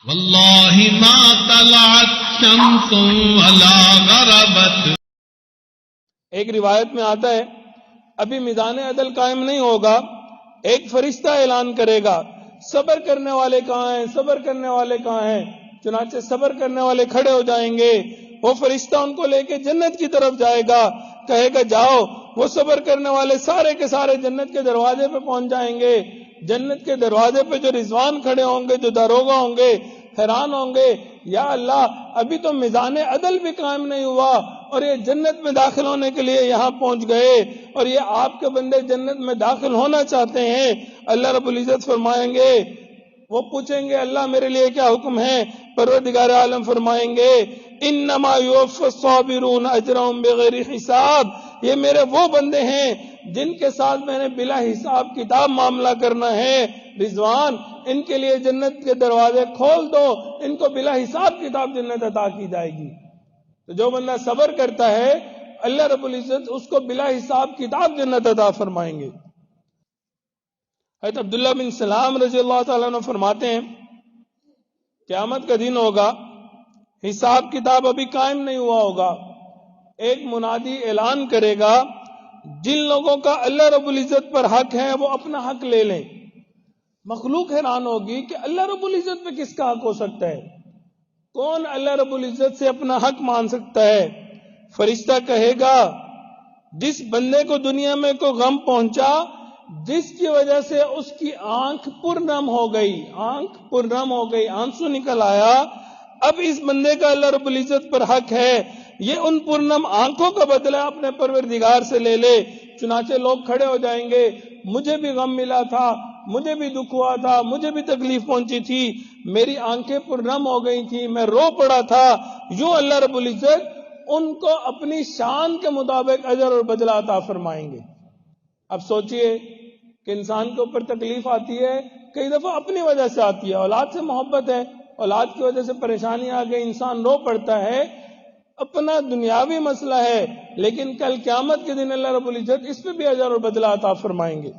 واللہ ما طلعت شمس ولا غربت. ایک روایت میں آتا ہے ابھی میزان عدل قائم نہیں ہوگا، ایک فرشتہ اعلان کرے گا صبر کرنے والے کہاں ہیں، صبر کرنے والے کہاں ہیں. چنانچہ صبر کرنے والے کھڑے ہو جائیں گے، وہ فرشتہ ان کو لے کے جنت کی طرف جائے گا، کہے گا جاؤ. وہ صبر کرنے والے سارے کے سارے جنت کے دروازے پہ پہنچ جائیں گے. جنت کے دروازے پہ جو رضوان کھڑے ہوں گے، جو داروغہ ہوں گے، حیران ہوں گے، یا اللہ ابھی تو میزان عدل بھی قائم نہیں ہوا اور یہ جنت میں داخل ہونے کے لیے یہاں پہنچ گئے، اور یہ آپ کے بندے جنت میں داخل ہونا چاہتے ہیں. اللہ رب العزت فرمائیں گے، وہ پوچھیں گے اللہ میرے لیے کیا حکم ہے؟ پروردگار عالم فرمائیں گے انما یوفی الصابرون اجرهم بغیر حساب. یہ میرے وہ بندے ہیں جن کے ساتھ میں نے بلا حساب کتاب معاملہ کرنا ہے. رضوان ان کے لیے جنت کے دروازے کھول دو، ان کو بلا حساب کتاب جنت عطا کی جائے گی. تو جو بندہ صبر کرتا ہے اللہ رب العزت اس کو بلا حساب کتاب جنت عطا فرمائیں گے. حضرت عبداللہ بن سلام رضی اللہ تعالیٰ عنہ فرماتے ہیں قیامت کا دن ہوگا، حساب کتاب ابھی قائم نہیں ہوا ہوگا، ایک منادی اعلان کرے گا جن لوگوں کا اللہ رب العزت پر حق ہے وہ اپنا حق لے لیں. مخلوق حیران ہوگی کہ اللہ رب العزت پہ کس کا حق ہو سکتا ہے، کون اللہ رب العزت سے اپنا حق مان سکتا ہے؟ فرشتہ کہے گا جس بندے کو دنیا میں کوئی غم پہنچا جس کی وجہ سے اس کی آنکھ پرنم ہو گئی، آنکھ پرنم ہو گئی، آنسو نکل آیا، اب اس بندے کا اللہ رب العزت پر حق ہے، یہ ان پرنم آنکھوں کا بدلہ اپنے پروردگار سے لے لے. چنانچہ لوگ کھڑے ہو جائیں گے، مجھے بھی غم ملا تھا، مجھے بھی دکھ ہوا تھا، مجھے بھی تکلیف پہنچی تھی، میری آنکھیں پرنم ہو گئی تھی، میں رو پڑا تھا. یوں اللہ رب العزت ان کو اپنی شان کے مطابق اجر اور بدلہ عطا فرمائیں گے. اب سوچئے کہ انسان کے اوپر تکلیف آتی ہے، کئی دفعہ اپنی وجہ سے آتی ہے، اولاد سے محبت ہے، اولاد کی وجہ سے پریشانی آ گئی، انسان رو پڑتا ہے، اپنا دنیاوی مسئلہ ہے، لیکن کل قیامت کے دن اللہ رب العزت اس پہ بھی اجر اور بدلہ عطا فرمائیں گے.